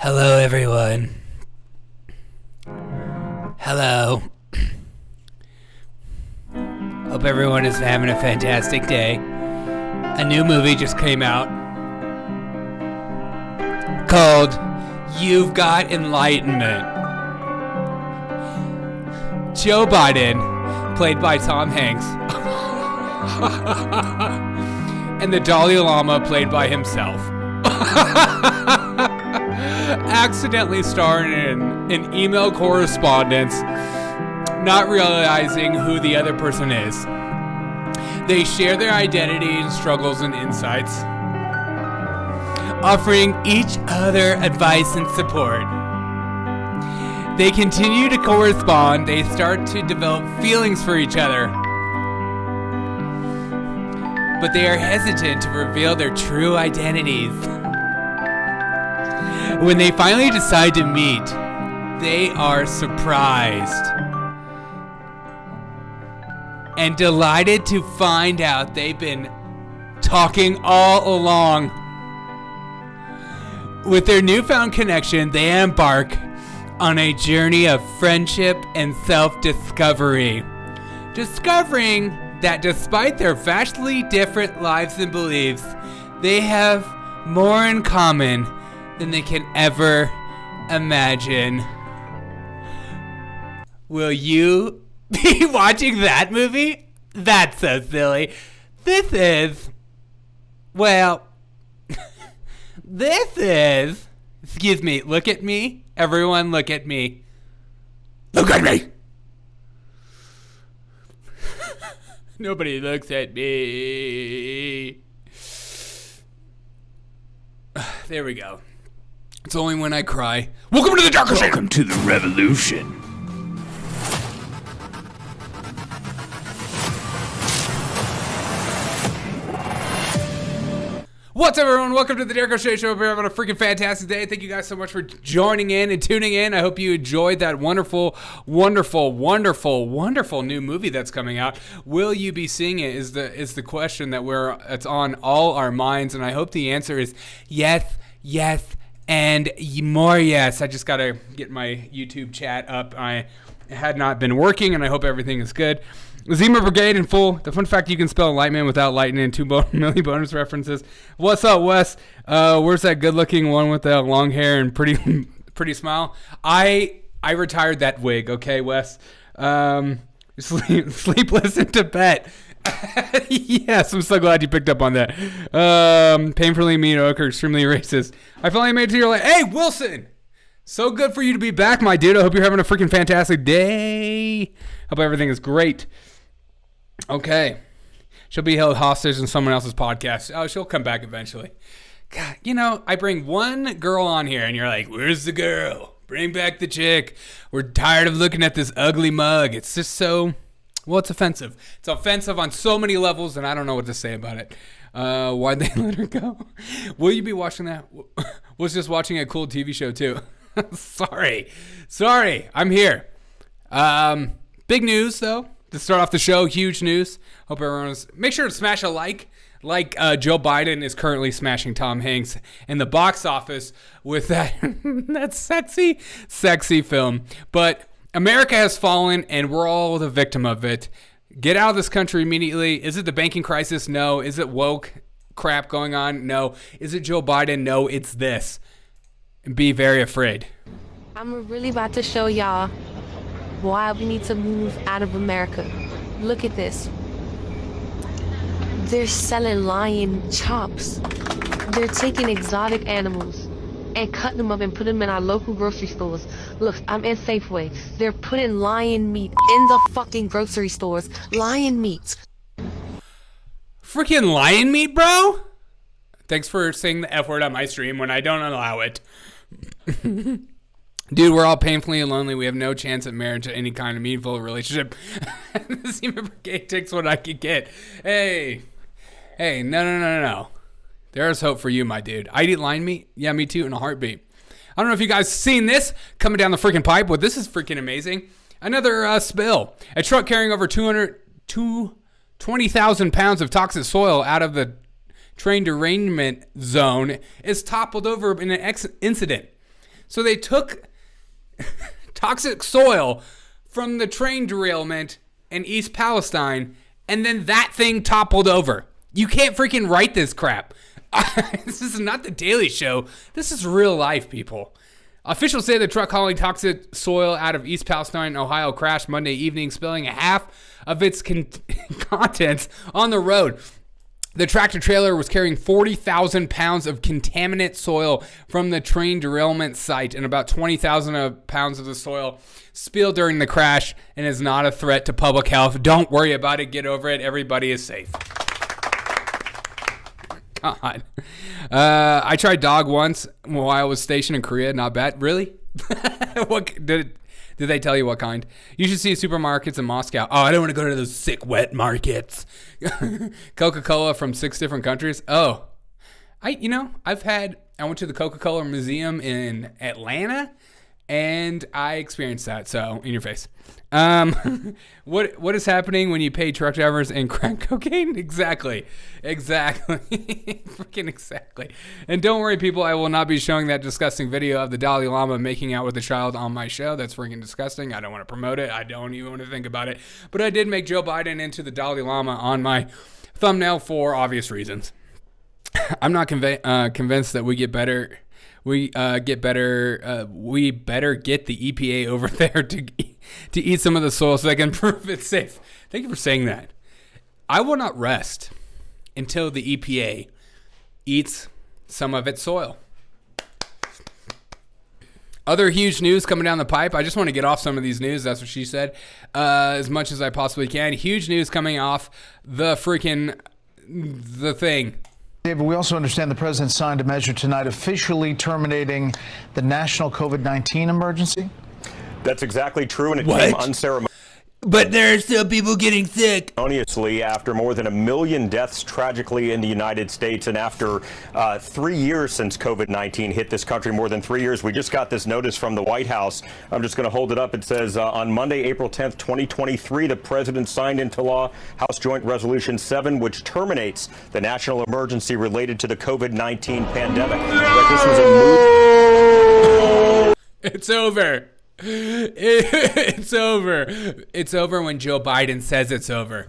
Hello, everyone. Hello. Hope everyone is having a fantastic day. A new movie just came out called You've Got Enlightenment. Joe Biden, played by Tom Hanks, and the Dalai Lama, played by himself, accidentally starring in an email correspondence, not realizing who the other person is. They share their identity and struggles and insights, offering each other advice and support. They continue to correspond. They start to develop feelings for each other, but they are hesitant to reveal their true identities. When they finally decide to meet, they are surprised and delighted to find out they've been talking all along. With their newfound connection, they embark on a journey of friendship and self-discovery, discovering that despite their vastly different lives and beliefs, they have more in common than they can ever imagine. Will you be watching that movie? That's so silly. This is, excuse me, look at me. Everyone look at me. Look at me. Nobody looks at me. There we go. It's only when I cry. Welcome to the darker side. Welcome to the revolution. What's up, everyone? Welcome to the Derek O'Shea Show. We're having a freaking fantastic day. Thank you guys so much for joining in and tuning in. I hope you enjoyed that wonderful new movie that's coming out. Will you be seeing it? Is the question that it's on all our minds, and I hope the answer is yes, and more yes. I just gotta get my YouTube chat up. I had not been working, and I hope everything is good. Zima Brigade in full. The fun fact: you can spell Lightman without lightning. 2 million bonus references. What's up, Wes? Where's that good-looking one with the long hair and pretty smile? I retired that wig. Okay, Wes. Sleepless in Tibet. Yes, I'm so glad you picked up on that. Painfully mediocre, extremely racist. I finally made it to your life. Hey, Wilson! So good for you to be back, my dude. I hope you're having a freaking fantastic day. Hope everything is great. Okay. She'll be held hostage in someone else's podcast. Oh, she'll come back eventually. God, I bring one girl on here, and you're like, where's the girl? Bring back the chick. We're tired of looking at this ugly mug. It's just so... Well, it's offensive. It's offensive on so many levels, and I don't know what to say about it. Why'd they let her go? Will you be watching that? Was just watching a cool TV show, too. Sorry, I'm here. Big news, though, to start off the show. Huge news. Hope everyone's... Make sure to smash a like Joe Biden is currently smashing Tom Hanks in the box office with that that sexy film. But America has fallen, and we're all the victim of it. Get out of this country immediately. Is it the banking crisis? No. Is it woke crap going on? No. Is it Joe Biden? No, it's this. And be very afraid. I'm really about to show y'all why we need to move out of America. Look at this. They're selling lion chops. They're taking exotic animals and cutting them up and putting them in our local grocery stores. Look, I'm in Safeway. They're putting lion meat in the fucking grocery stores. Lion meat. Freaking lion meat, bro? Thanks for saying the F word on my stream when I don't allow it. Dude, we're all painfully lonely. We have no chance at marriage or any kind of meaningful relationship. The Zima Brigade takes what I can get. Hey, no. There's hope for you, my dude. I'd eat lion meat. Yeah, me too, in a heartbeat. I don't know if you guys seen this coming down the freaking pipe, but this is freaking amazing. Another spill. A truck carrying over 20,000 pounds of toxic soil out of the train derailment zone is toppled over in an incident. So they took toxic soil from the train derailment in East Palestine, and then that thing toppled over. You can't freaking write this crap. This is not the Daily Show. This is real life, people. Officials say the truck hauling toxic soil out of East Palestine, Ohio, crashed Monday evening, spilling half of its contents on the road. The tractor trailer was carrying 40,000 pounds of contaminant soil from the train derailment site, and about 20,000 pounds of the soil spilled during the crash and is not a threat to public health. Don't worry about it. Get over it. Everybody is safe. God. I tried dog once while I was stationed in Korea. Not bad. Really? What did they tell you what kind? You should see supermarkets in Moscow. Oh, I don't want to go to those sick wet markets. Coca-Cola from 6 different countries. Oh, I went to the Coca-Cola Museum in Atlanta, and I experienced that. So in your face. What is happening when you pay truck drivers and crack cocaine? Exactly. Freaking exactly. And don't worry, people, I will not be showing that disgusting video of the Dalai Lama making out with a child on my show. That's freaking disgusting. I don't want to promote it. I don't even want to think about it. But I did make Joe Biden into the Dalai Lama on my thumbnail for obvious reasons. I'm not convinced that we get better. We better get the EPA over there to eat some of the soil so they can prove it's safe. Thank you for saying that. I will not rest until the EPA eats some of its soil. Other huge news coming down the pipe. I just want to get off some of these news. That's what she said. As much as I possibly can. Huge news coming off the thing. David, we also understand the president signed a measure tonight officially terminating the national COVID-19 emergency. That's exactly true, and it came unceremoniously. But there are still people getting sick. After more than 1 million deaths tragically in the United States, and after 3 years since COVID-19 hit this country, more than 3 years, we just got this notice from the White House. I'm just going to hold it up. It says on Monday, April 10th, 2023, the president signed into law House Joint Resolution 7, which terminates the national emergency related to the COVID-19 pandemic. But this was a move. It's over. It's over. It's over when Joe Biden says it's over.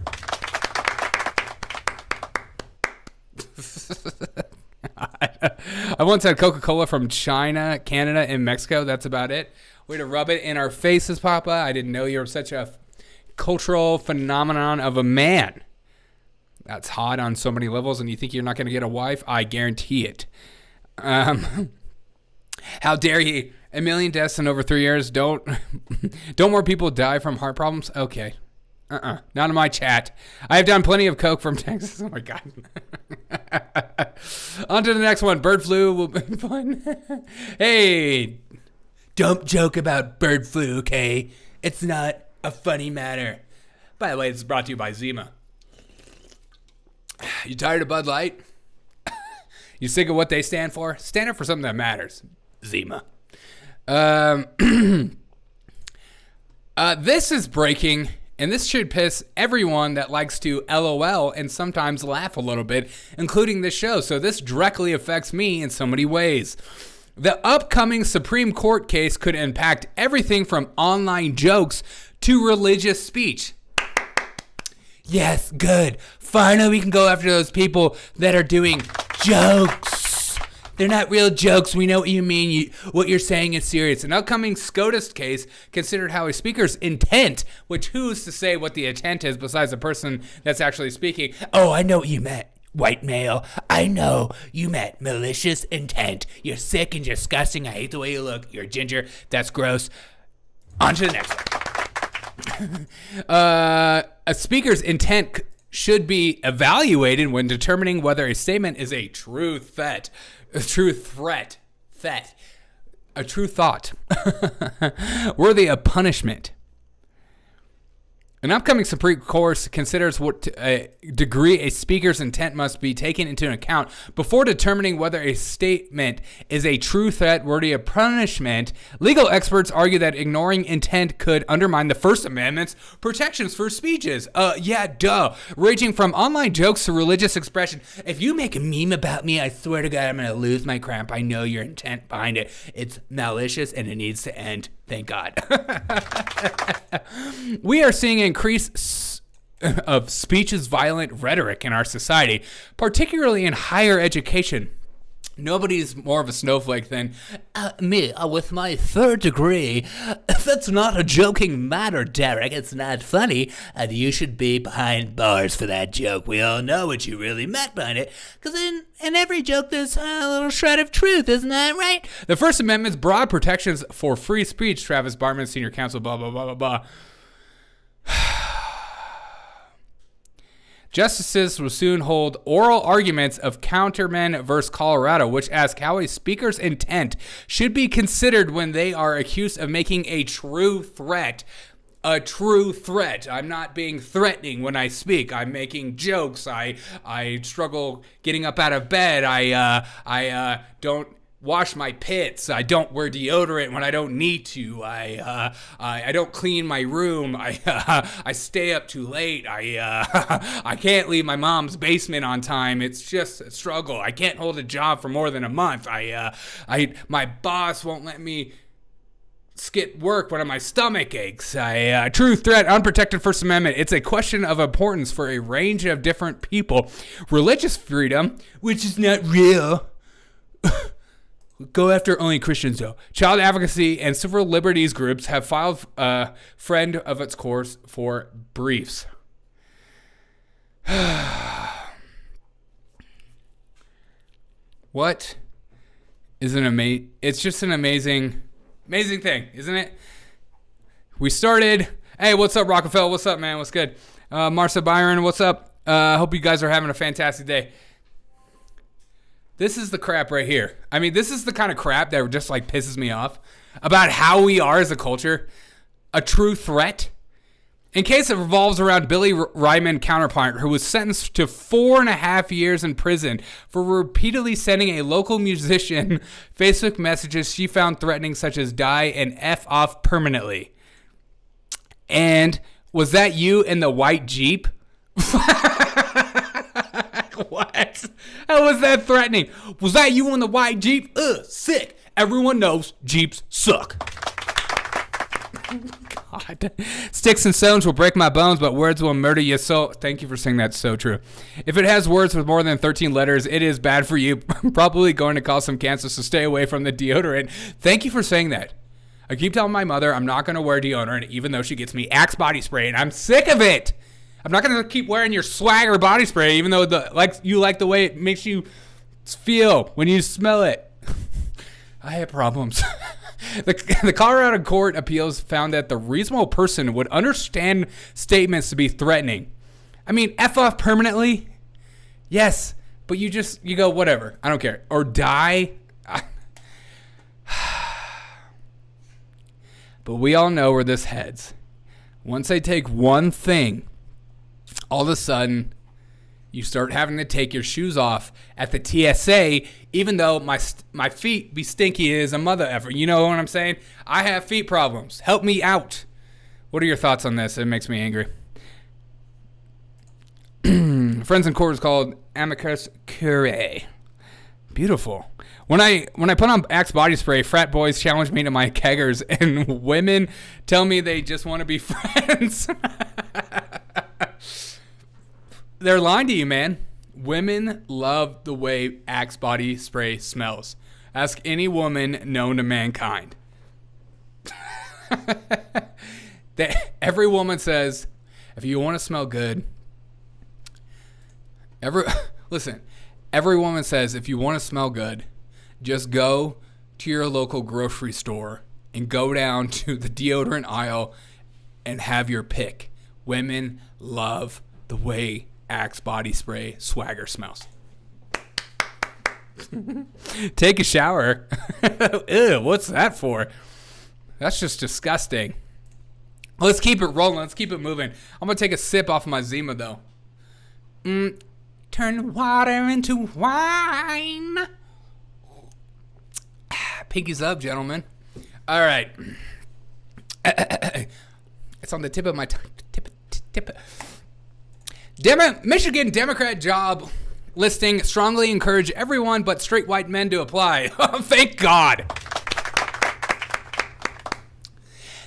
I once had Coca-Cola from China, Canada, and Mexico. That's about it. Way to rub it in our faces, Papa. I didn't know you were such a cultural phenomenon of a man. That's hot on so many levels, and you think you're not going to get a wife? I guarantee it. How dare you? 1 million deaths in over 3 years. Don't more people die from heart problems? Okay. Not in my chat. I have done plenty of coke from Texas. Oh my God. On to the next one. Bird flu will be fun. Hey, don't joke about bird flu, okay? It's not a funny matter. By the way, this is brought to you by Zima. You tired of BudLight? You sick of what they stand for? Stand up for something that matters. Zima. This is breaking, and this should piss everyone that likes to LOL and sometimes laugh a little bit, including this show. So this directly affects me in so many ways. The upcoming Supreme Court case could impact everything from online jokes to religious speech. Yes, good. Finally, we can go after those people that are doing jokes. They're not real jokes. We know what you mean. What you're saying is serious. An upcoming SCOTUS case considered how a speaker's intent, which who's to say what the intent is besides the person that's actually speaking. Oh, I know what you meant, white male. I know you meant malicious intent. You're sick and disgusting. I hate the way you look. You're a ginger. That's gross. On to the next one. A speaker's intent should be evaluated when determining whether a statement is a true threat. A true threat. A true thought. Worthy of punishment. An upcoming Supreme Court considers what degree a speaker's intent must be taken into account before determining whether a statement is a true threat worthy of punishment. Legal experts argue that ignoring intent could undermine the First Amendment's protections for speeches. Ranging from online jokes to religious expression. If you make a meme about me, I swear to God, I'm going to lose my crap. I know your intent behind it. It's malicious and it needs to end. Thank God. We are seeing an increase of speech's violent rhetoric in our society, particularly in higher education. Nobody's more of a snowflake than me with my third degree. That's not a joking matter, Derek. It's not funny, and you should be behind bars for that joke. We all know what you really meant behind it, because in every joke there's a little shred of truth, isn't that right? The First Amendment's broad protections for free speech, Travis Bartman, Senior Counsel, blah, blah, blah, blah, blah. Justices will soon hold oral arguments of Counterman versus Colorado, which asks how a speaker's intent should be considered when they are accused of making a true threat. A true threat. I'm not being threatening when I speak. I'm making jokes. I struggle getting up out of bed. I don't wash my pits. I don't wear deodorant when I don't need to. I don't clean my room. I stay up too late. I can't leave my mom's basement on time. It's just a struggle. I can't hold a job for more than a month. My boss won't let me skip work when my stomach aches. True threat, unprotected First Amendment. It's a question of importance for a range of different people. Religious freedom, which is not real. Go after only Christians, though. Child advocacy and civil liberties groups have filed a friend of its course for briefs. What is it's just an amazing thing, isn't it? We started. Hey, what's up, Rockefeller? What's up, man? What's good? Marcia Byron, what's up? Hope you guys are having a fantastic day. This is the crap right here. I mean, this is the kind of crap that just like pisses me off about how we are as a culture. A true threat. In case it revolves around Billy Ryman counterpart, who was sentenced to 4.5 years in prison for repeatedly sending a local musician Facebook messages she found threatening, such as die and F off permanently. And was that you in the white Jeep? What? How was that threatening? Was that you in the white Jeep? Sick. Everyone knows Jeeps suck. God. Sticks and stones will break my bones, but words will murder your soul. Thank you for saying that. So true. If it has words with more than 13 letters, it is bad for you. Probably going to cause some cancer, so stay away from the deodorant. Thank you for saying that. I keep telling my mother I'm not going to wear deodorant, even though she gets me Axe body spray, and I'm sick of it. I'm not going to keep wearing your Swagger body spray, even though you like the way it makes you feel when you smell it. I have problems. The Colorado Court of Appeals found that the reasonable person would understand statements to be threatening. I mean, F off permanently? Yes, but you go, whatever. I don't care. Or die? But we all know where this heads. Once they take one thing, all of a sudden, you start having to take your shoes off at the TSA, even though my feet be stinky as a mother effer. You know what I'm saying? I have feet problems. Help me out. What are your thoughts on this? It makes me angry. Friends in Court is called amicus curiae. Beautiful. When I put on Axe body spray, frat boys challenge me to my keggers, and women tell me they just want to be friends. They're lying to you, man. Women love the way Axe body spray smells. Ask any woman known to mankind. Every woman says, if you want to smell good, every woman says, if you want to smell good, just go to your local grocery store and go down to the deodorant aisle and have your pick. Women love the way Axe body spray Swagger smells. Take a shower. Ew, what's that for? That's just disgusting. Let's keep it rolling. Let's keep it moving. I'm going to take a sip off of my Zima, though. Turn water into wine. Pinkies up, gentlemen. All right. It's on the tip of my tongue. Tip. Michigan Democrat job listing strongly encourage everyone but straight white men to apply. Oh, thank God.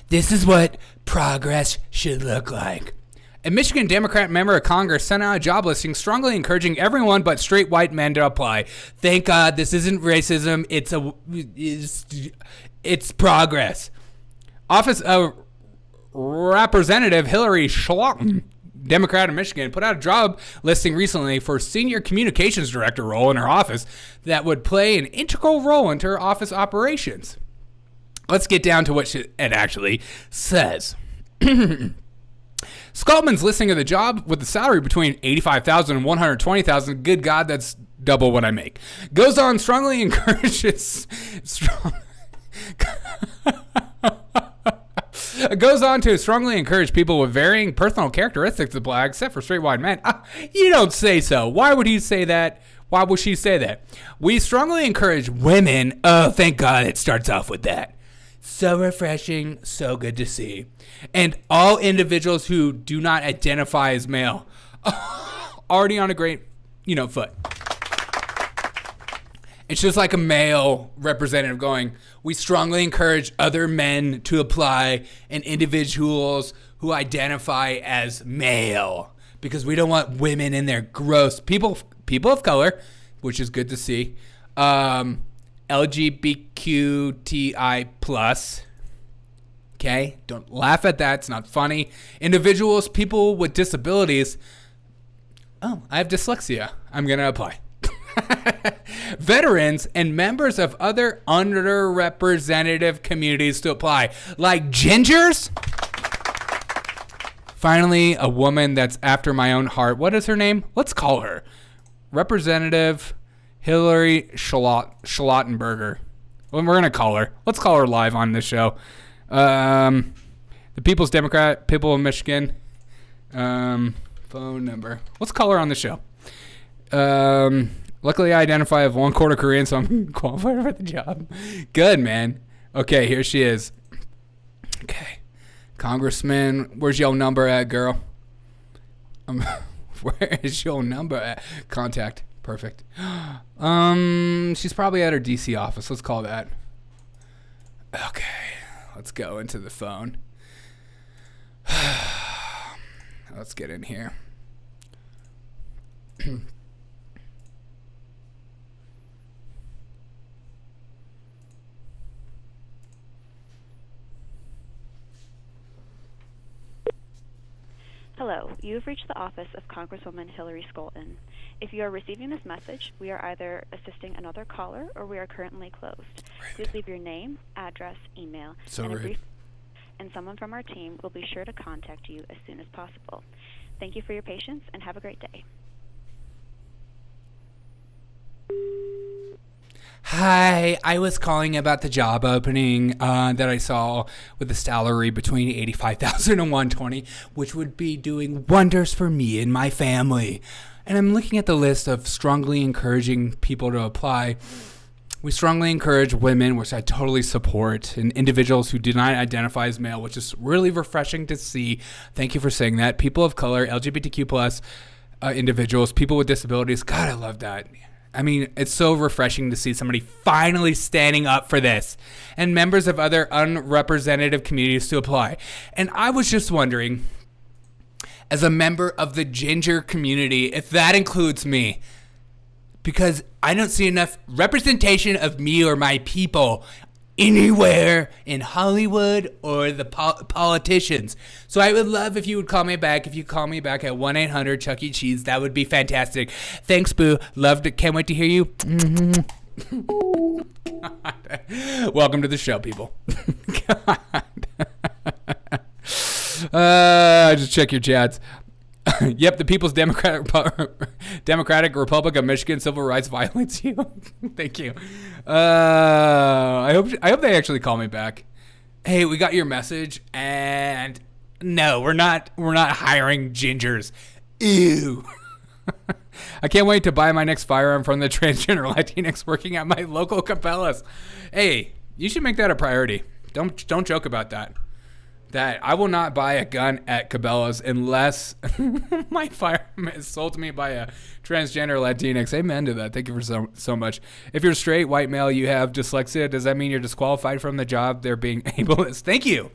This is what progress should look like. A Michigan Democrat member of Congress sent out a job listing strongly encouraging everyone but straight white men to apply. Thank God this isn't racism. It's progress. Office of Representative Hillary Schlotton, Democrat of Michigan, put out a job listing recently for a senior communications director role in her office that would play an integral role into her office operations. Let's get down to what it actually says. Schaltman's listing of the job with the salary between $85,000 and $120,000. Good God, that's double what I make. Goes on strongly encourages goes on to strongly encourage people with varying personal characteristics to apply, except for straight white men. You don't say so. Why would he say that? Why would she say that? We strongly encourage women. Oh, thank God it starts off with that. So refreshing, so good to see. And all individuals who do not identify as male. Already on a great, foot. It's just like a male representative going, we strongly encourage other men to apply and individuals who identify as male because we don't want women in there. Gross. People of color, which is good to see. LGBTQI plus. Okay, don't laugh at that. It's not funny. Individuals, people with disabilities. Oh, I have dyslexia. I'm going to apply. Veterans and members of other underrepresented communities to apply. Like gingers? Finally, a woman that's after my own heart. What is her name? Let's call her Representative Hillary Schlottenberger. Well, we're going to call her. Let's call her live on this show. The People's Democrat, people of Michigan. Phone number. Let's call her on the show. Luckily, I identify as 1/4 Korean, so I'm qualified for the job. Good, man. Okay, here she is. Okay. Congressman, where's your number at, girl? Where is your number at? Contact. Perfect. She's probably at her DC office. Let's call that. Okay. Let's go into the phone. Let's get in here. Hello, you have reached the office of Congresswoman Hillary Schaltman. If you are receiving this message, we are either assisting another caller or we are currently closed. Please leave your name, address, email, and a brief, and someone from our team will be sure to contact you as soon as possible. Thank you for your patience and have a great day. Hi, I was calling about the job opening that I saw with the salary between $85,000 and $120,000, which would be doing wonders for me and my family. And I'm looking at the list of strongly encouraging people to apply. We strongly encourage women, which I totally support, and individuals who do not identify as male, which is really refreshing to see. Thank you for saying that. People of color, LGBTQ plus individuals, people with disabilities. God, I love that. I mean, it's so refreshing to see somebody finally standing up for this, and members of other unrepresentative communities to apply. And I was just wondering, as a member of the ginger community, if that includes me, because I don't see enough representation of me or my people anywhere in Hollywood or the politicians. So I would love if you would call me back. If you call me back at 1-800 Chuck E. Cheese, that would be fantastic. Thanks, Boo. Loved it. Can't wait to hear you. Welcome to the show, people. Just check your chats. Yep, the People's Democratic Republic of Michigan civil rights violates you. Thank you. I hope they actually call me back. Hey, we got your message, and No, we're not hiring gingers. Ew. I can't wait to buy my next firearm from the transgender Latinx working at my local Cabela's. Hey, you should make that a priority. Don't joke about that. That I will not buy a gun at Cabela's unless my firearm is sold to me by a transgender Latinx. Amen to that. Thank you for so much. If you're straight, white male, you have dyslexia, does that mean you're disqualified from the job? They're being ableist. Thank you.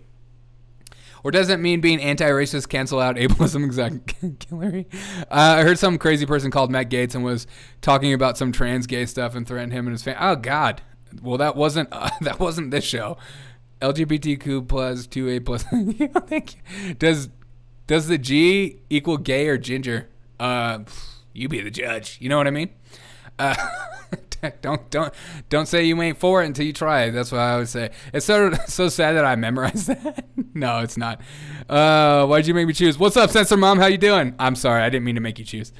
Or does it mean being anti-racist cancel out ableism? Exactly. I heard some crazy person called Matt Gaetz and was talking about some trans gay stuff and threatened him and his family. Oh God. Well, that wasn't this show. LGBTQ plus 2A plus. Thank you. Does the G equal gay or ginger? You be the judge. You know what I mean? Don't say you ain't for it until you try it. That's what I would say. It's so sad that I memorized that. No, it's not. Why'd you make me choose? What's up, Censor Mom? How you doing? I'm sorry, I didn't mean to make you choose.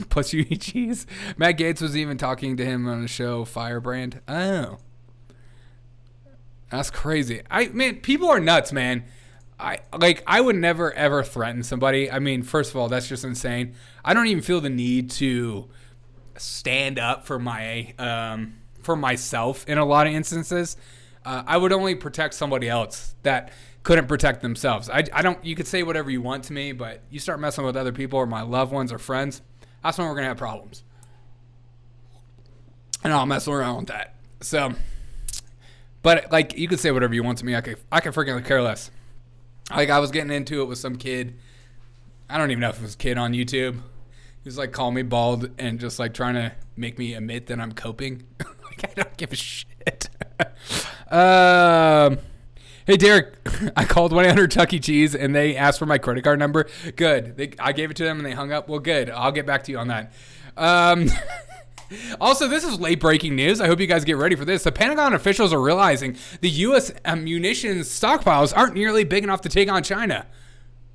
Plus you eat cheese. Matt Gaetz was even talking to him on the show Firebrand. Oh, that's crazy. Man, people are nuts, man. I would never ever threaten somebody. I mean, first of all, that's just insane. I don't even feel the need to stand up for myself in a lot of instances. I would only protect somebody else that couldn't protect themselves. I don't. You could say whatever you want to me, but you start messing with other people or my loved ones or friends, that's when we're gonna have problems. And I'll mess around with that. So, but like you could say whatever you want to me. I could freaking care less. Like I was getting into it with some kid. I don't even know if it was a kid on YouTube. He was like calling me bald and just like trying to make me admit that I'm coping. Like I don't give a shit. Hey Derek, I called 1-800 Chuck E. Cheese and they asked for my credit card number. Good. I gave it to them and they hung up. Well, good. I'll get back to you on that. Also, this is late breaking news. I hope you guys get ready for this. The Pentagon officials are realizing the U.S. munitions stockpiles aren't nearly big enough to take on China.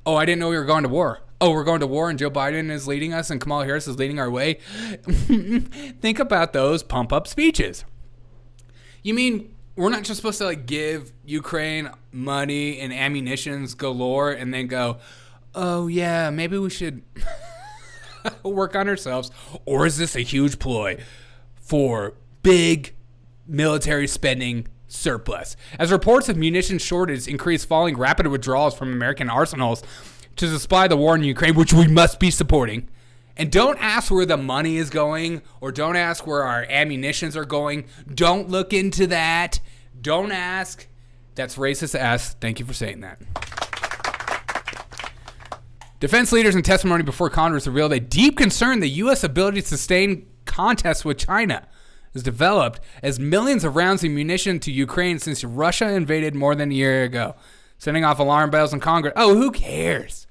Oh, I didn't know we were going to war. Oh, we're going to war and Joe Biden is leading us and Kamala Harris is leading our way. Think about those pump up speeches. You mean we're not just supposed to like give Ukraine money and ammunitions galore and then go, oh yeah, maybe we should work on ourselves? Or is this a huge ploy for big military spending surplus? As reports of munitions shortage increase following rapid withdrawals from American arsenals to supply the war in Ukraine, which we must be supporting. And don't ask where the money is going or don't ask where our ammunitions are going. Don't look into that. Don't ask. That's racist to ask. Thank you for saying that. Defense leaders in testimony before Congress revealed a deep concern the U.S. ability to sustain contests with China has developed as millions of rounds of munition to Ukraine since Russia invaded more than a year ago, sending off alarm bells in Congress. Oh, who cares?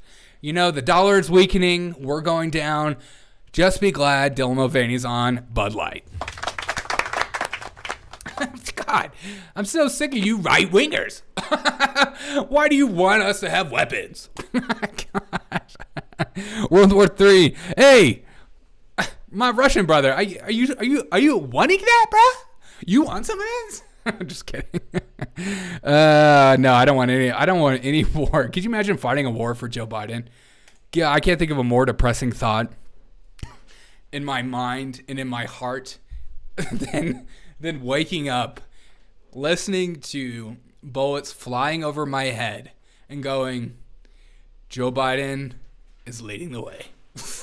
You know, the dollar is weakening. We're going down. Just be glad Dylan Mulvaney's on BudLight. God, I'm so sick of you right-wingers. Why do you want us to have weapons? World War III. Hey, my Russian brother, are you wanting that, bro? You want some of this? I'm just kidding. No, I don't want any war. Could you imagine fighting a war for Joe Biden? Yeah, I can't think of a more depressing thought in my mind and in my heart than waking up, listening to bullets flying over my head and going, Joe Biden is leading the way.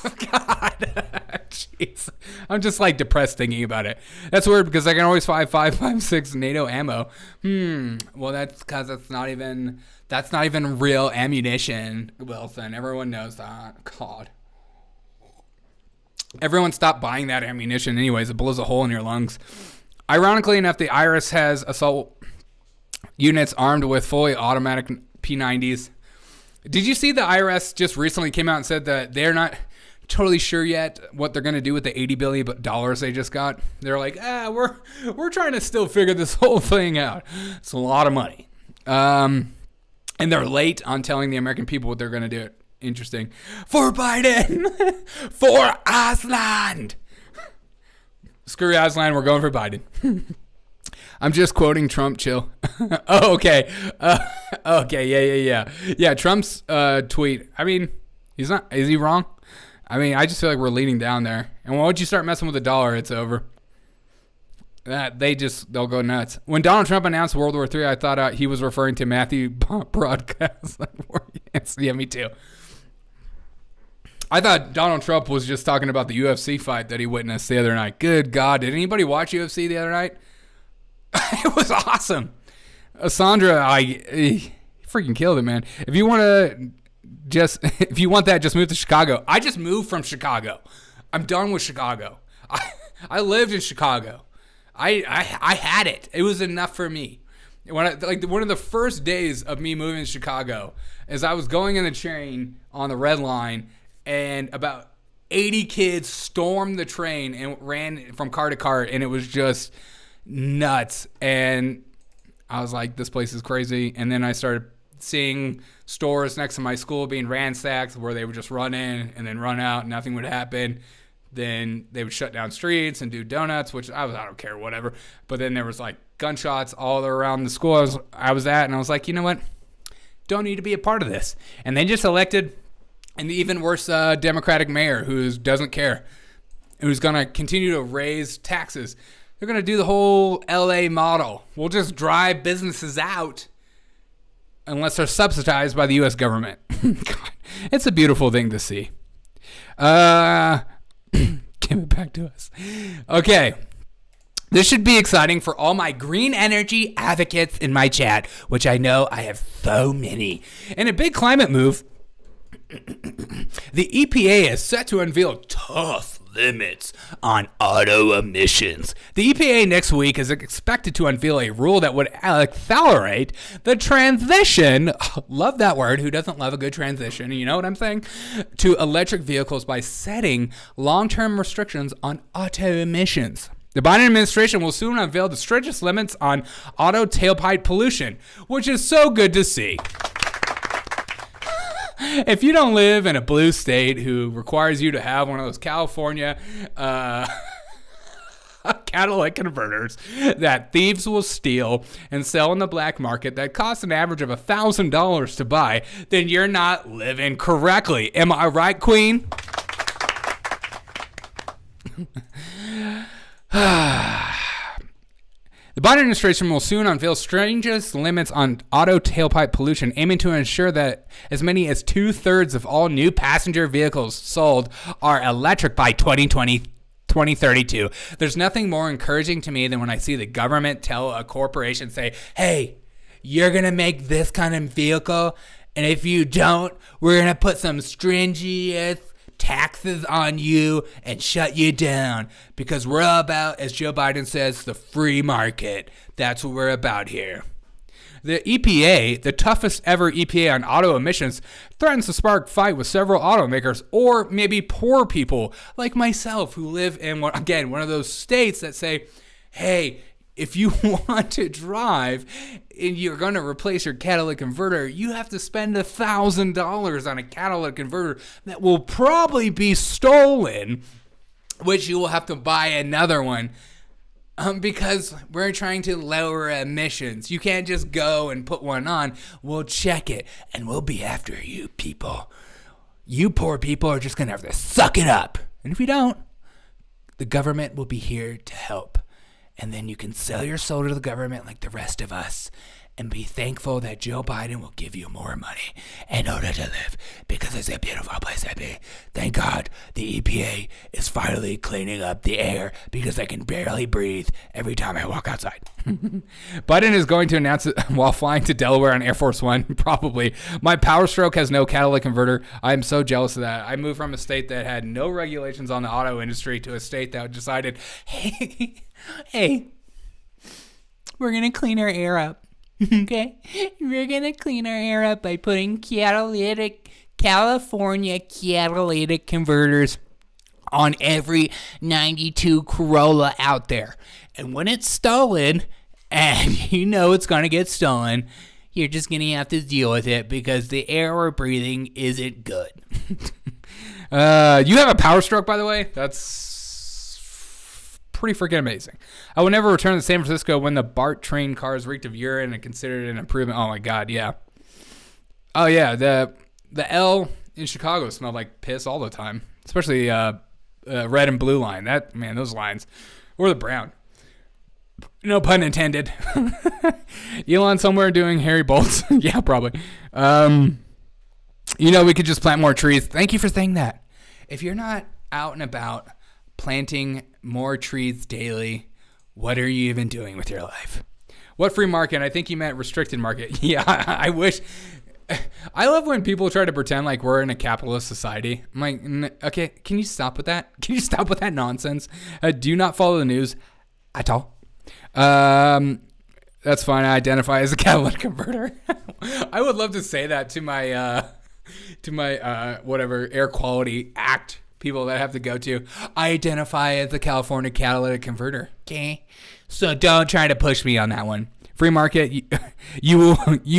God, jeez. I'm just like depressed thinking about it. That's weird because I can always find 5.56 NATO ammo. Well, that's because that's not even real ammunition, Wilson. Everyone knows that. God. Everyone stop buying that ammunition anyways. It blows a hole in your lungs. Ironically enough, the IRS has assault units armed with fully automatic P90s. Did you see the IRS just recently came out and said that they're not totally sure yet what they're going to do with the $80 billion they just got? They're like, we're trying to still figure this whole thing out. It's a lot of money. And they're late on telling the American people what they're going to do. Interesting. For Biden! For Iceland! Screw Iceland, we're going for Biden. I'm just quoting Trump. Chill. Oh, okay. Okay. Yeah. Yeah. Trump's tweet. I mean, he's not. Is he wrong? I mean, I just feel like we're leading down there. And once you start messing with the dollar, it's over. They'll go nuts. When Donald Trump announced World War III, I thought he was referring to Matthew Broadcast. Yeah, me too. I thought Donald Trump was just talking about the UFC fight that he witnessed the other night. Good God. Did anybody watch UFC the other night? It was awesome. Sandra, he freaking killed it, man. If you want that, just move to Chicago. I just moved from Chicago. I'm done with Chicago. I lived in Chicago. I had it. It was enough for me. One of the first days of me moving to Chicago is I was going in the train on the red line, and about 80 kids stormed the train and ran from car to car, and it was just nuts. And I was like, this place is crazy. And then I started seeing stores next to my school being ransacked where they would just run in and then run out and nothing would happen. Then they would shut down streets and do donuts, which I don't care, whatever. But then there was like gunshots all around the school I was at, and I was like, you know what? Don't need to be a part of this. And they just elected an even worse Democratic mayor who doesn't care, who's going to continue to raise taxes. They're going to do the whole LA model. We'll just drive businesses out unless they're subsidized by the U.S. government. God, it's a beautiful thing to see. Give it back to us. Okay. This should be exciting for all my green energy advocates in my chat, which I know I have so many. In a big climate move, the EPA is set to unveil tough limits on auto emissions. The EPA next week is expected to unveil a rule that would accelerate the transition, love that word, who doesn't love a good transition, you know what I'm saying, to electric vehicles by setting long-term restrictions on auto emissions. The Biden administration will soon unveil the strictest limits on auto tailpipe pollution, which is so good to see. If you don't live in a blue state who requires you to have one of those California catalytic converters that thieves will steal and sell in the black market that costs an average of $1,000 to buy, then you're not living correctly. Am I right, Queen? The Biden administration will soon unveil strangest limits on auto tailpipe pollution, aiming to ensure that as many as 2/3 of all new passenger vehicles sold are electric by 2032. There's nothing more encouraging to me than when I see the government tell a corporation, say, hey, you're going to make this kind of vehicle, and if you don't, we're going to put some stringent taxes on you and shut you down, because we're all about, as Joe Biden says, the free market. That's what we're about here. The EPA, the toughest ever EPA on auto emissions, threatens to spark fight with several automakers, or maybe poor people like myself who live in, again, one of those states that say, hey, if you want to drive and you're going to replace your catalytic converter, you have to spend $1,000 on a catalytic converter that will probably be stolen, which you will have to buy another one because we're trying to lower emissions. You can't just go and put one on. We'll check it, and we'll be after you people. You poor people are just going to have to suck it up. And if you don't, the government will be here to help. And then you can sell your soul to the government like the rest of us and be thankful that Joe Biden will give you more money in order to live, because it's a beautiful place to be. Thank God the EPA is finally cleaning up the air, because I can barely breathe every time I walk outside. Biden is going to announce it while flying to Delaware on Air Force One, probably. My Power Stroke has no catalytic converter. I'm so jealous of that. I moved from a state that had no regulations on the auto industry to a state that decided, hey, we're going to clean our air up, okay? We're going to clean our air up by putting California catalytic converters on every 92 Corolla out there. And when it's stolen, and you know it's going to get stolen, you're just going to have to deal with it, because the air we're breathing isn't good. You have a Power Stroke, by the way? That's pretty freaking amazing. I would never return to San Francisco when the BART train cars reeked of urine and considered it an improvement. Oh my God, yeah. Oh yeah, the L in Chicago smelled like piss all the time, especially red and blue line. That, man, those lines, or the brown. No pun intended. Elon somewhere doing Harry Bolts. Yeah, probably. We could just plant more trees. Thank you for saying that. If you're not out and about planting more trees daily, what are you even doing with your life? What free market? I think you meant restricted market. Yeah, I wish. I love when people try to pretend like we're in a capitalist society. I'm like, okay, can you stop with that? Can you stop with that nonsense? Do not follow the news at all. That's fine. I identify as a catalytic converter. I would love to say that to my whatever Air Quality Act people that I have to go to. I identify as a California catalytic converter. Okay, so don't try to push me on that one. Free market, you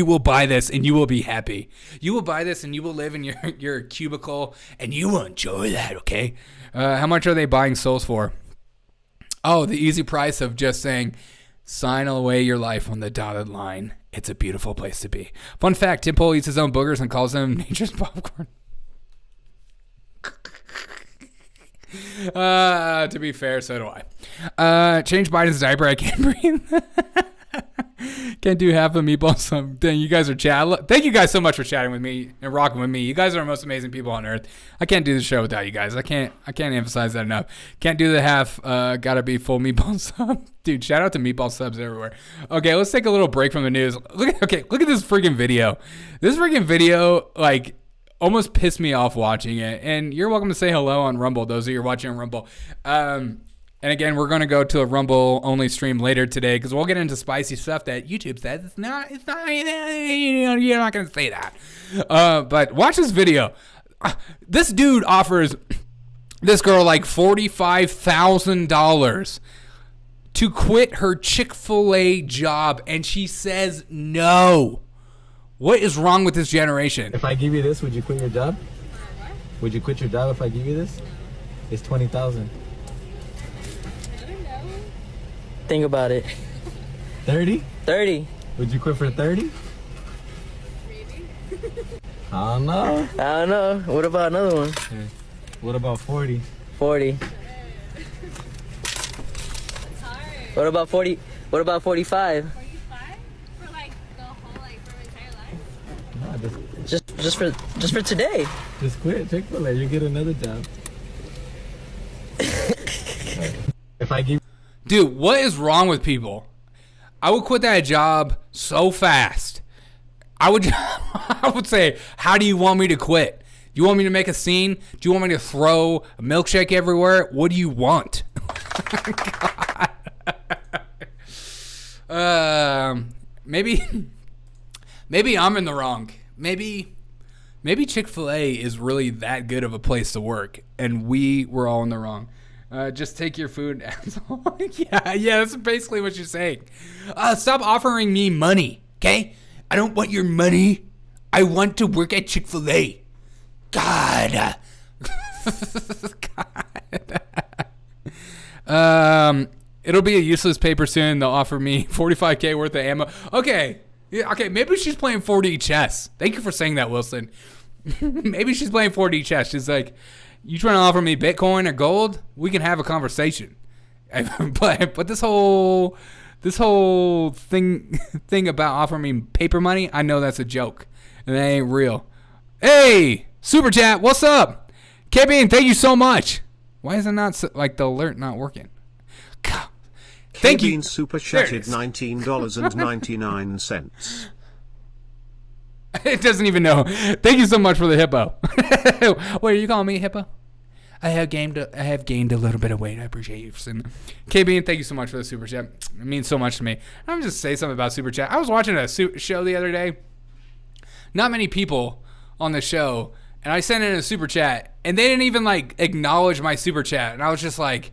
will buy this and you will be happy. You will buy this and you will live in your cubicle and you will enjoy that. Okay, how much are they buying souls for? Oh, the easy price of just saying, sign away your life on the dotted line. It's a beautiful place to be. Fun fact, Tim Pool eats his own boogers and calls them nature's popcorn. To be fair, so do I. Change Biden's diaper. I can't breathe. Can't do half a meatball. Dang, you guys are chat. Thank you guys so much for chatting with me and rocking with me. You guys are the most amazing people on earth. I can't do the show without you guys. I can't emphasize that enough. Can't do the half. Gotta be full meatball sub. Dude, shout out to meatball subs everywhere. Okay, let's take a little break from the news. Look at this freaking video. This freaking video, like, almost pissed me off watching it. And you're welcome to say hello on Rumble, those of you watching on Rumble. And again, we're going to go to a Rumble only stream later today because we'll get into spicy stuff that YouTube says it's not, you're not going to say that. But watch this video. This dude offers this girl like $45,000 to quit her Chick-fil-A job, and she says no. What is wrong with this generation? If I give you this, would you quit your job? Would you quit your job if I give you this? It's $20,000. Think about it. 30? 30. Would you quit for 30? Maybe. I don't know. I don't know. What about another one? Okay. What about 40? 40. It's hard. What about 40? What about 45? 45? For like the whole, like, for my entire life? No, Just for today. just quit Chick-fil-A. You get another job. If I give Dude, what is wrong with people? I would quit that job so fast. I would say, how do you want me to quit? Do you want me to make a scene? Do you want me to throw a milkshake everywhere? What do you want? Maybe I'm in the wrong. Maybe Chick-fil-A is really that good of a place to work, and we were all in the wrong. Just take your food, asshole. Yeah, that's basically what you're saying. Stop offering me money, okay? I don't want your money. I want to work at Chick-fil-A. God. It'll be a useless paper soon. They'll offer me $45K worth of ammo. Okay. Yeah, okay, maybe she's playing 4D chess. Thank you for saying that, Wilson. Maybe she's playing 4D chess. She's like, you trying to offer me Bitcoin or gold? We can have a conversation. But this whole thing about offering me paper money, I know that's a joke. And that ain't real. Hey, Super Chat, what's up? Kevin, thank you so much. Why is it not, like, the alert not working? God. Thank you. Super chatted $19.99. It doesn't even know. Thank you so much for the hippo. Wait, are you calling me a hippo? I have gained a little bit of weight. I appreciate you. KB, thank you so much for the super chat. It means so much to me. I'm gonna just say something about super chat. I was watching a show the other day. Not many people on the show, and I sent in a super chat, and they didn't even like acknowledge my super chat, and I was just like,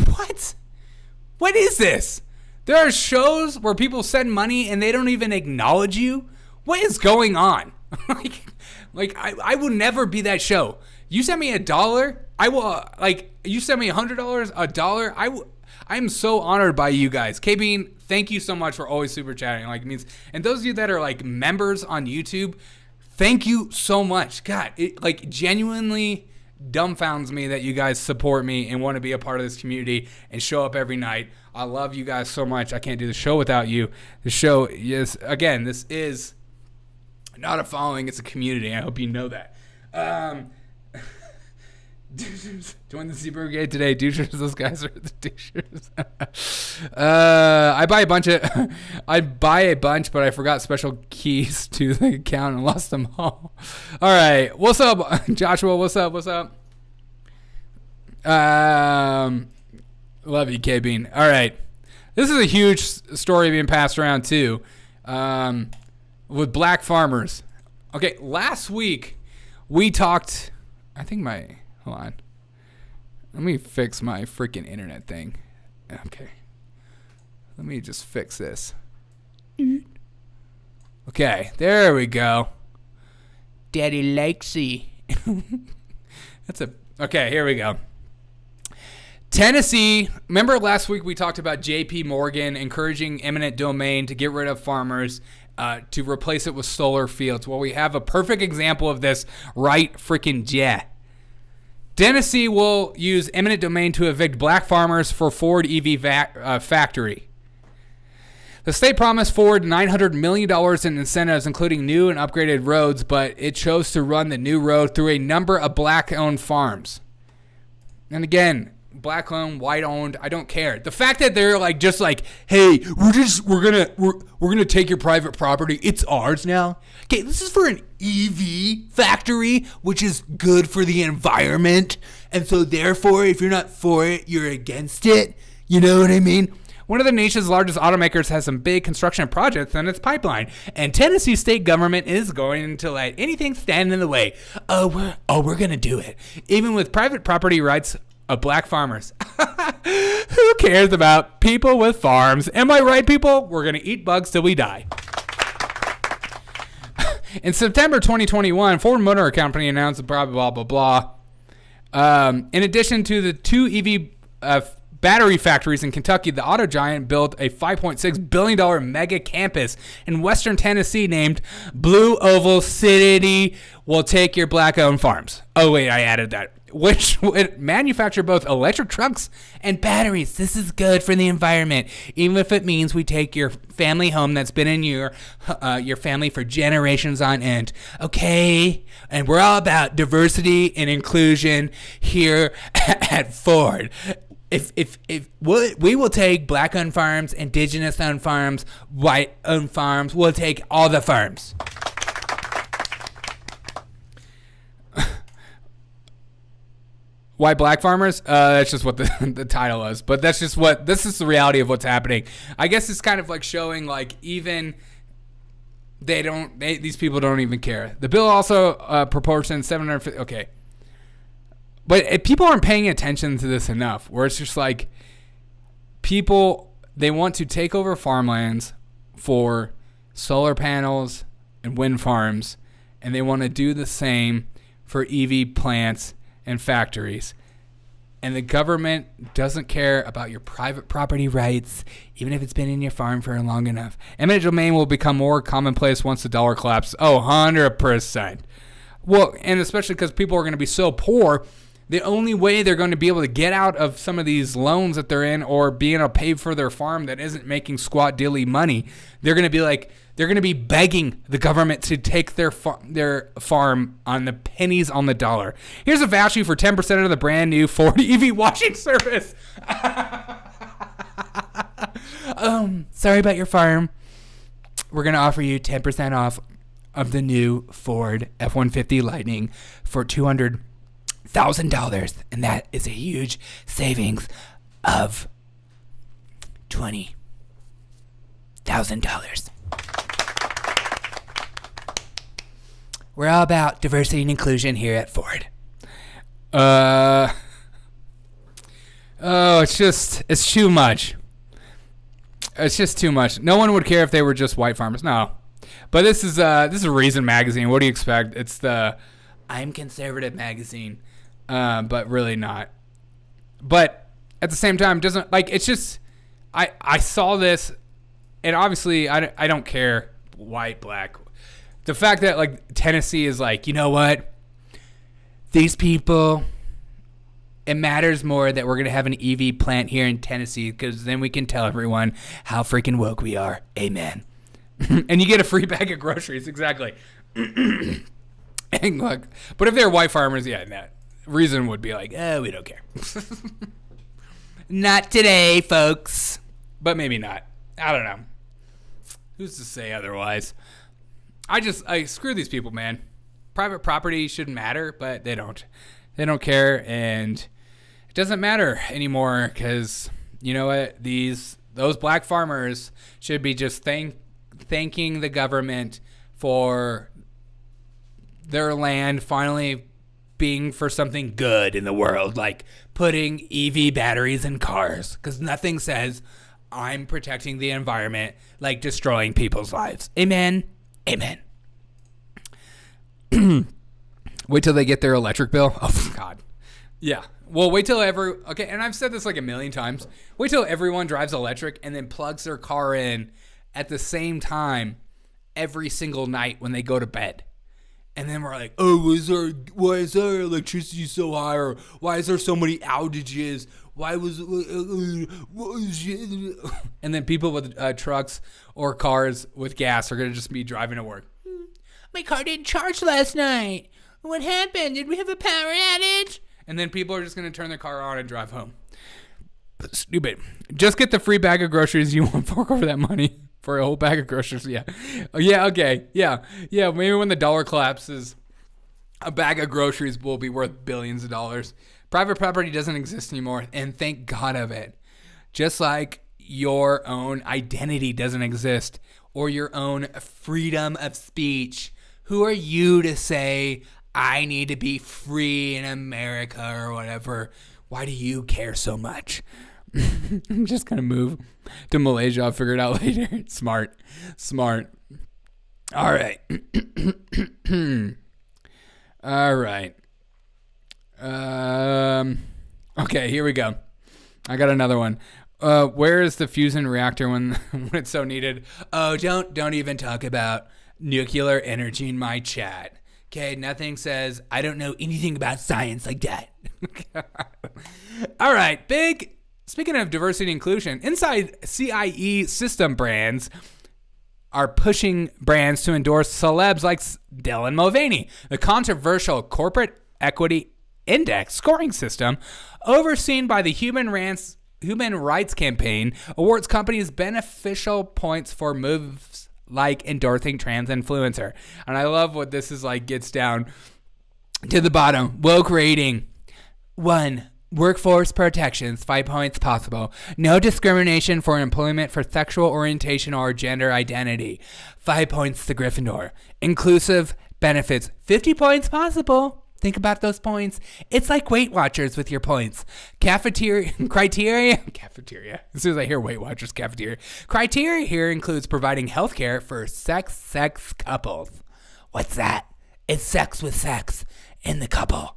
what? What is this? There are shows where people send money and they don't even acknowledge you. What is going on? like I will never be that show. You send me $1, I will, like, you send me $100, $1, I'm so honored by you guys. K-Bean, thank you so much for always super chatting. Like, it means, and those of you that are like members on YouTube, thank you so much. God, it like genuinely dumbfounds me that you guys support me and want to be a part of this community and show up every night. I love you guys so much. I can't do the show without you. The show is, again, this is not a following, it's a community. I hope you know that. Join the Sea Brigade today. Douchers, those guys are the douchers. I buy a bunch, but I forgot special keys to the account and lost them all. All right. What's up, Joshua? What's up? Love you, K-Bean. All right. This is a huge story being passed around, too, with black farmers. Okay, last week we talked, hold on. Let me fix my freaking internet thing. Okay. Let me just fix this. Okay, there we go. Daddy Lakesy. Okay, here we go. Tennessee, remember last week we talked about J.P. Morgan encouraging eminent domain to get rid of farmers to replace it with solar fields. Well, we have a perfect example of this right freaking yeah. Tennessee will use eminent domain to evict black farmers for Ford EV factory. The state promised Ford $900 million in incentives, including new and upgraded roads, but it chose to run the new road through a number of black-owned farms. And again, black-owned, white-owned, I don't care. The fact that they're just like, hey, we're gonna take your private property. It's ours now. Okay, this is for an EV factory, which is good for the environment, and so therefore, if you're not for it, you're against it. You know what I mean? One of the nation's largest automakers has some big construction projects in its pipeline, and Tennessee state government is going to let anything stand in the way. We're gonna do it, even with private property rights of black farmers. Who cares about people with farms? Am I right, people? We're gonna eat bugs till we die. In September 2021, Ford Motor Company announced blah, blah, blah, blah. In addition to the two EV battery factories in Kentucky, the auto giant built a $5.6 billion mega campus in western Tennessee named Blue Oval City will take your black-owned farms. Oh, wait, I added that. Which would manufacture both electric trucks and batteries. This is good for the environment, even if it means we take your family home that's been in your family for generations on end. Okay? And we're all about diversity and inclusion here at Ford. If we will take black-owned farms, indigenous-owned farms, white-owned farms, we'll take all the farms. Why black farmers? That's just what the title is. But this is the reality of what's happening. I guess it's kind of like showing even these people don't even care. The bill also proportions 750. Okay. But if people aren't paying attention to this enough, where it's just like people, they want to take over farmlands for solar panels and wind farms, and they want to do the same for EV plants and factories. And the government doesn't care about your private property rights, even if it's been in your farm for long enough. Eminent domain will become more commonplace once the dollar collapses. 100%. Well, and especially because people are going to be so poor, the only way they're going to be able to get out of some of these loans that they're in or being able to pay for their farm that isn't making squat dilly money, they're going to be begging the government to take their farm on the pennies on the dollar. Here's a voucher for 10% of the brand new Ford EV washing service. Sorry about your farm. We're going to offer you 10% off of the new Ford F-150 Lightning for $200,000, and that is a huge savings of $20,000. We're all about diversity and inclusion here at Ford. It's too much. It's just too much. No one would care if they were just white farmers. No. But this is Reason Magazine. What do you expect? It's the I'm conservative magazine, but really not. But at the same time, doesn't like it's just I saw this, and obviously I don't care white, black. The fact that like Tennessee is like, you know what, these people. It matters more that we're going to have an EV plant here in Tennessee because then we can tell everyone how freaking woke we are. Amen. And you get a free bag of groceries. Exactly. And look, but if they're white farmers, yeah, that reason would be like, we don't care. Not today, folks. But maybe not. I don't know. Who's to say otherwise? I screw these people, man. Private property shouldn't matter, but they don't. They don't care, and it doesn't matter anymore because you know what? Those black farmers should be just thanking the government for their land finally being for something good in the world, like putting EV batteries in cars, because nothing says I'm protecting the environment like destroying people's lives. Amen. Amen. Wait till they get their electric bill. Oh, God. Yeah. Well, wait till okay, and I've said this like a million times. Wait till everyone drives electric and then plugs their car in at the same time every single night when they go to bed. And then we're like, oh, why is our electricity so high? Or why is there so many outages? And then people with trucks or cars with gas are going to just be driving to work. My car didn't charge last night. What happened? Did we have a power outage? And then people are just going to turn their car on and drive home. Stupid. Just get the free bag of groceries. You won't fork over that money for a whole bag of groceries. Yeah. Oh, yeah, okay. Yeah. Yeah, maybe when the dollar collapses, a bag of groceries will be worth billions of dollars. Private property doesn't exist anymore, and thank God of it. Just like your own identity doesn't exist, or your own freedom of speech. Who are you to say, I need to be free in America or whatever? Why do you care so much? I'm just going to move to Malaysia. I'll figure it out later. Smart. All right. All right. Okay, here we go. I got another one. Where is the fusion reactor when it's so needed? Oh, don't even talk about nuclear energy in my chat. Okay, nothing says I don't know anything about science like that. All right, speaking of diversity and inclusion, inside CIE system brands are pushing brands to endorse celebs like Dylan Mulvaney. The controversial corporate equity index scoring system overseen by the Human Rights Campaign awards companies beneficial points for moves like endorsing trans influencer. And I love what this is like, gets down to the bottom. Woke rating. 1. Workforce protections, 5 points possible. No discrimination for employment for sexual orientation or gender identity. 5 points to Gryffindor. Inclusive benefits, 50 points possible. Think about those points. It's like Weight Watchers with your points. Criteria. As soon as I hear Weight Watchers, cafeteria. Criteria here includes providing health care for sex couples. What's that? It's sex with sex in the couple.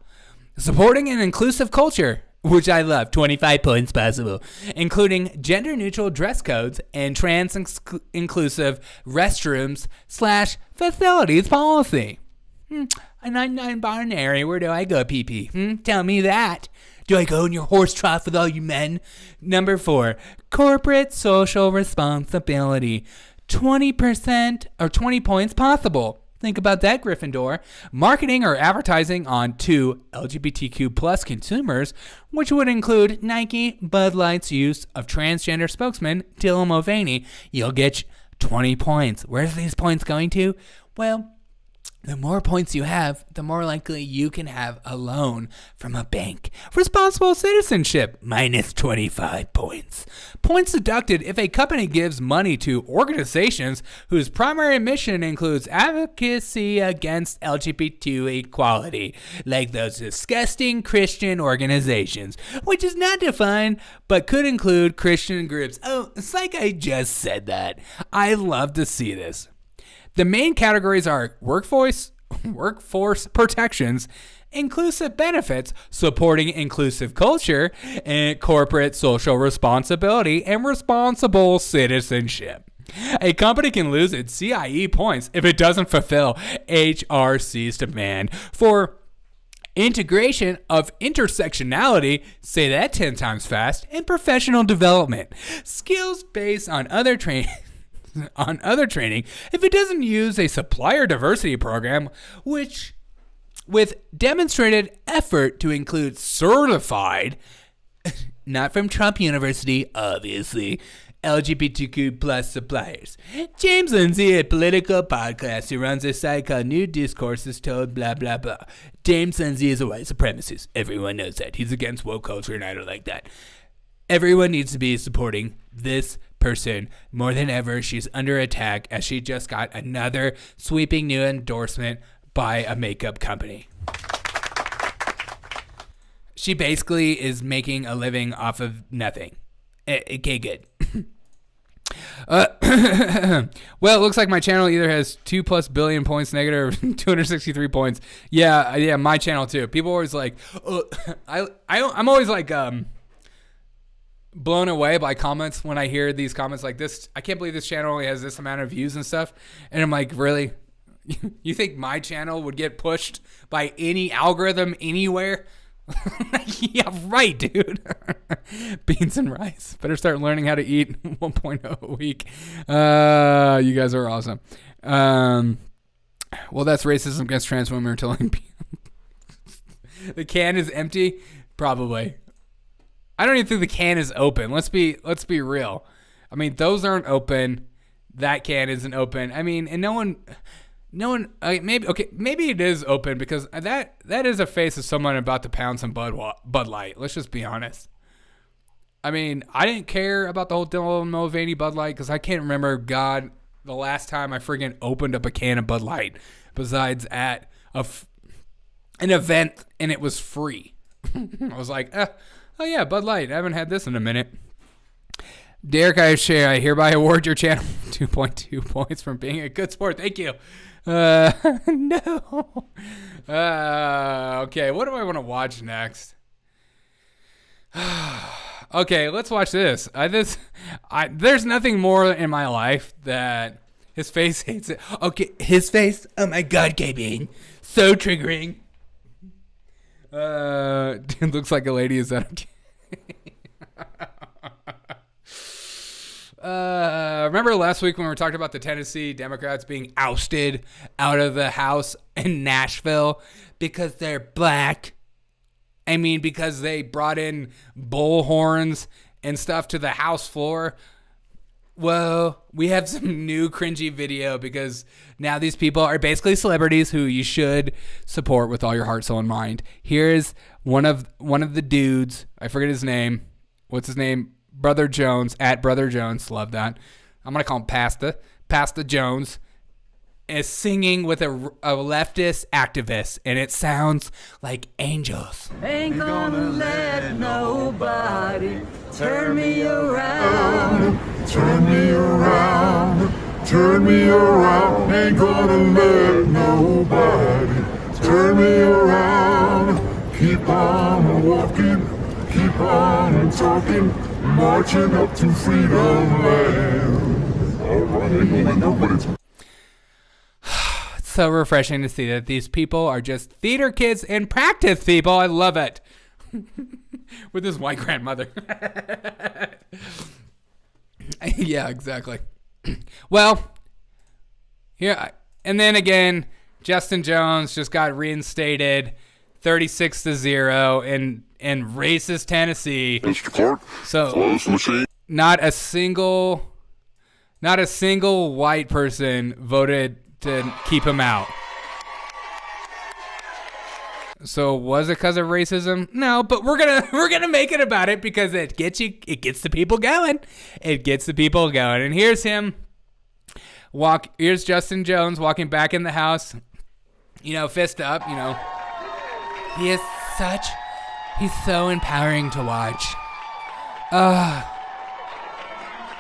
Supporting an inclusive culture, which I love, 25 points possible, including gender-neutral dress codes and trans-inclusive restrooms / facilities policy. A 99 binary, where do I go, PP? Tell me that. Do I go in your horse trough with all you men? Number 4, corporate social responsibility. 20% or 20 points possible. Think about that, Gryffindor. Marketing or advertising on to LGBTQ plus consumers, which would include Nike, BudLight's use of transgender spokesman Dylan Mulvaney. You'll get 20 points. Where's these points going to? Well, the more points you have, the more likely you can have a loan from a bank. Responsible citizenship, minus 25 points. Points deducted if a company gives money to organizations whose primary mission includes advocacy against LGBT equality, like those disgusting Christian organizations, which is not defined but could include Christian groups. Oh, it's like I just said that. I love to see this. The main categories are workforce workforce protections, inclusive benefits, supporting inclusive culture, and corporate social responsibility and responsible citizenship. A company can lose its CIE points if it doesn't fulfill HRC's demand for integration of intersectionality, say that 10 times fast, and professional development. Skills based on other training if it doesn't use a supplier diversity program which with demonstrated effort to include certified, not from Trump University, obviously, LGBTQ plus suppliers. James Lindsay, a political podcast who runs a site called New Discourses Told blah blah blah. James Lindsay is a white supremacist. Everyone knows that. He's against woke culture and I don't like that. Everyone needs to be supporting this person more than ever. She's under attack as she just got another sweeping new endorsement by a makeup company. She basically is making a living off of nothing. Okay, good. Well, it looks like my channel either has 2+ billion points negative or 263 points. Yeah, my channel too. People always like, I'm always like blown away by comments when I hear these comments like this. I can't believe this channel only has this amount of views and stuff. And I'm like, really? You think my channel would get pushed by any algorithm anywhere? Yeah, right, dude. Beans and rice. Better start learning how to eat 1.0 a week. You guys are awesome. Well, that's racism against trans women or telling people. The can is empty? Probably. I don't even think the can is open. Let's be real. I mean, those aren't open. That can isn't open. I mean, and no one. Maybe it is open because that is a face of someone about to pound some BudLight. Let's just be honest. I mean, I didn't care about the whole Dylan Mulvaney BudLight because I can't remember the last time I friggin' opened up a can of BudLight besides at an event and it was free. I was like, oh yeah, BudLight. I haven't had this in a minute. Derek, I hereby award your channel 2.2 points from being a good sport. Thank you. No. Okay, what do I want to watch next? Okay, let's watch this. There's nothing more in my life that his face hates it. Okay, his face. Oh my God, KB. So triggering. Dude, looks like a lady. Is that okay? Remember last week when we were talking about the Tennessee Democrats being ousted out of the House in Nashville because they're black? I mean, because they brought in bull horns and stuff to the House floor. Well, we have some new cringy video because now these people are basically celebrities who you should support with all your heart, soul, and mind. Here's one of the dudes. I forget his name. What's his name? Brother Jones, at Brother Jones. Love that. I'm going to call him Pasta Jones. Is singing with a leftist activist, and it sounds like angels. Ain't gonna let nobody turn me around. Turn me around. Turn me around. Ain't gonna let nobody turn me around. Keep on walking. Keep on talking. Marching up to freedom land. All right, ain't gonna let nobody. It's so refreshing to see that these people are just theater kids and practice people. I love it. With his white grandmother. Yeah, exactly. Well, here and then again, Justin Jones just got reinstated 36-0 in racist Tennessee. Mr. Clark, so close machine. Not a single white person voted to keep him out. So was it because of racism? No, but we're gonna make it about it because it gets the people going. It gets the people going. And here's him. Here's Justin Jones walking back in the house. Fist up. He's so empowering to watch.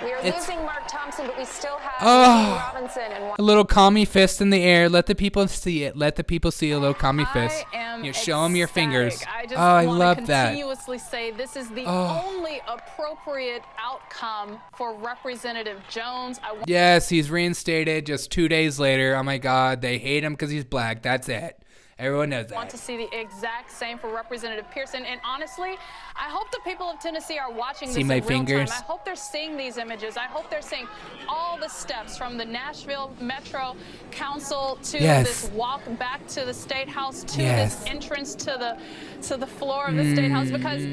We are It's- losing Mark Thompson, but we still have Oh. Robinson and A little commie fist in the air. Let the people see it. Let the people see a little commie fist. You show them your fingers. I love that. Continuously say this is the only appropriate outcome for Representative Jones. Yes, he's reinstated just 2 days later. Oh my God, they hate him because he's black. That's it. Everyone knows want that. to see the exact same for Representative Pearson. And honestly, I hope the people of Tennessee are watching this See in my real fingers? time. I hope they're seeing these images. I hope they're seeing all the steps from the Nashville Metro Council to this walk back to the State House to this entrance to the floor of the State House, because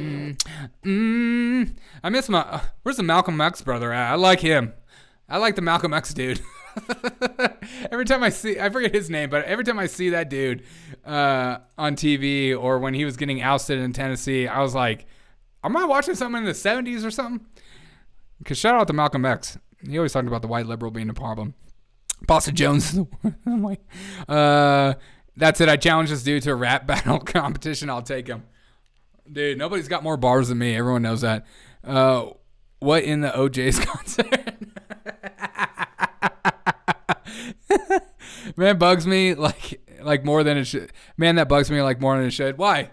I miss where's the Malcolm X brother at? I like him. I like the Malcolm X dude. Every time I forget his name, but every time I see that dude on TV or when he was getting ousted in Tennessee, I was like, am I watching something in the 70s or something? Because shout out to Malcolm X. He always talked about the white liberal being a problem. Boston Jones. I'm like, that's it. I challenge this dude to a rap battle competition. I'll take him. Dude, nobody's got more bars than me. Everyone knows that. What in the OJ's concert? Man, bugs me like more than it should. Man, that bugs me like more than it should. Why?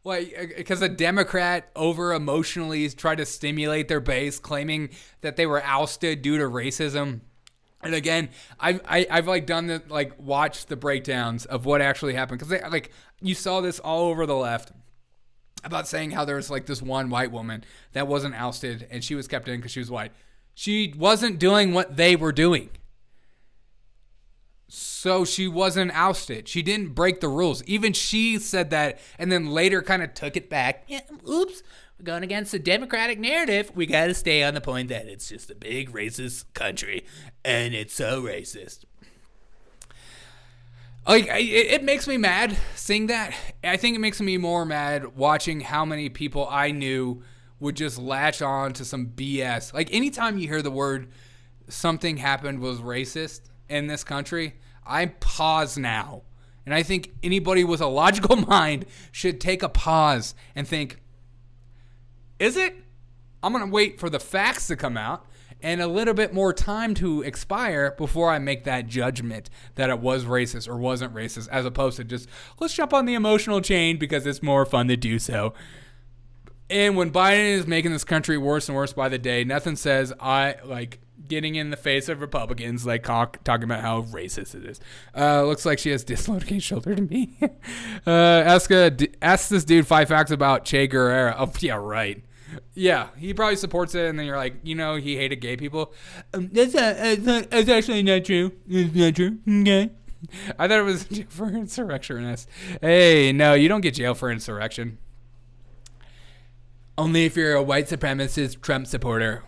Because a Democrat over emotionally tried to stimulate their base, claiming that they were ousted due to racism. And again, I've like done the watched the breakdowns of what actually happened, because you saw this all over the left about saying how there was like this one white woman that wasn't ousted and she was kept in because she was white. She wasn't doing what they were doing. So she wasn't ousted. She didn't break the rules. Even she said that and then later kind of took it back. Yeah, oops, we're going against the Democratic narrative. We got to stay on the point that it's just a big racist country and it's so racist. It makes me mad seeing that. I think it makes me more mad watching how many people I knew would just latch on to some BS. Like anytime you hear the word something happened was racist in this country, I pause now. And I think anybody with a logical mind should take a pause and think, is it? I'm going to wait for the facts to come out and a little bit more time to expire before I make that judgment that it was racist or wasn't racist, as opposed to just, let's jump on the emotional chain because it's more fun to do so. And when Biden is making this country worse and worse by the day, nothing says getting in the face of Republicans, talking about how racist it is. Looks like she has dislocated shoulder to me. Ask this dude 5 facts about Che Guevara. Oh, yeah, right. Yeah, he probably supports it, and then you're like, he hated gay people. That's actually not true. It's not true. Okay. I thought it was jail for insurrectionist. Hey, no, you don't get jail for insurrection. Only if you're a white supremacist Trump supporter.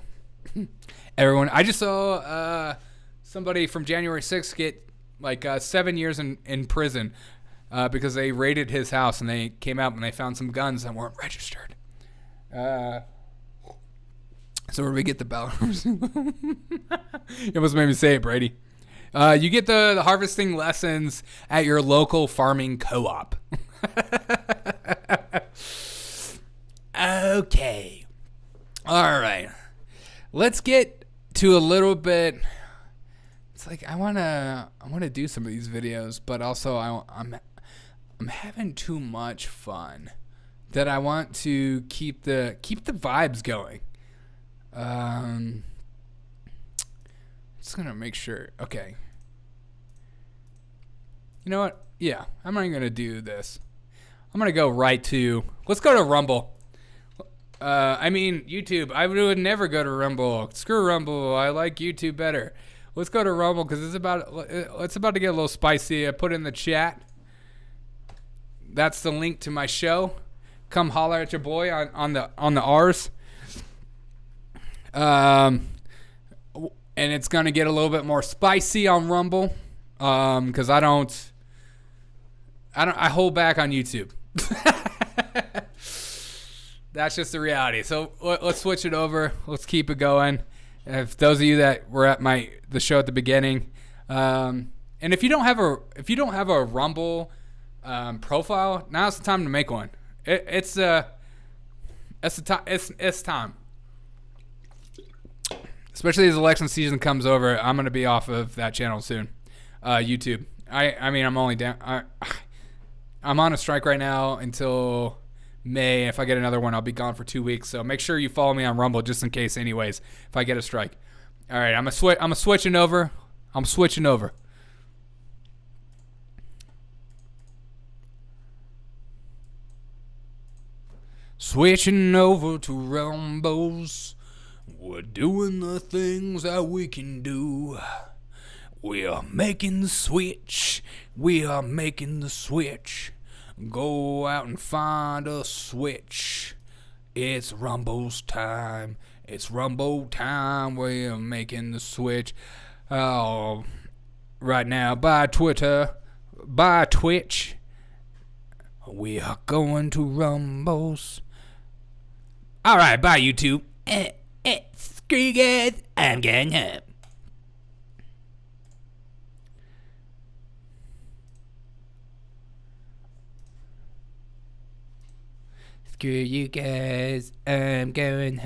Everyone, I just saw somebody from January 6th get 7 years in prison because they raided his house and they came out and they found some guns that weren't registered. So where do we get the ballot? You almost made me say it, Brady. You get the harvesting lessons at your local farming co-op. Okay. All right. Let's get to a little bit. It's like I want to do some of these videos, but also I'm having too much fun that I want to keep the vibes going. Just gonna make sure. Okay. You know what? Yeah, I'm not even gonna do this. I'm gonna go right to. Let's go to Rumble. YouTube. I would never go to Rumble. Screw Rumble. I like YouTube better. Let's go to Rumble because it's about to get a little spicy. I put in the chat. That's the link to my show. Come holler at your boy on the R's. And it's gonna get a little bit more spicy on Rumble. Because I hold back on YouTube. That's just the reality. So let's switch it over. Let's keep it going. If those of you that were at the show at the beginning, and if you don't have a Rumble profile, now's the time to make one. It's time. Especially as election season comes over, I'm gonna be off of that channel soon. YouTube. I mean, I'm only down. I'm on a strike right now until May. If I get another one, I'll be gone for 2 weeks. So make sure you follow me on Rumble just in case. Anyways, if I get a strike. All right, I'm switching over. I'm switching over. Switching over to Rumbles. We're doing the things that we can do. We are making the switch. We are making the switch. Go out and find a switch. It's Rumbles time. It's Rumble time. We are making the switch. Oh, right now, by Twitter, by Twitch, we are going to Rumbles. All right, bye YouTube. Screw you guys. I'm going home. Screw you guys. I'm going home.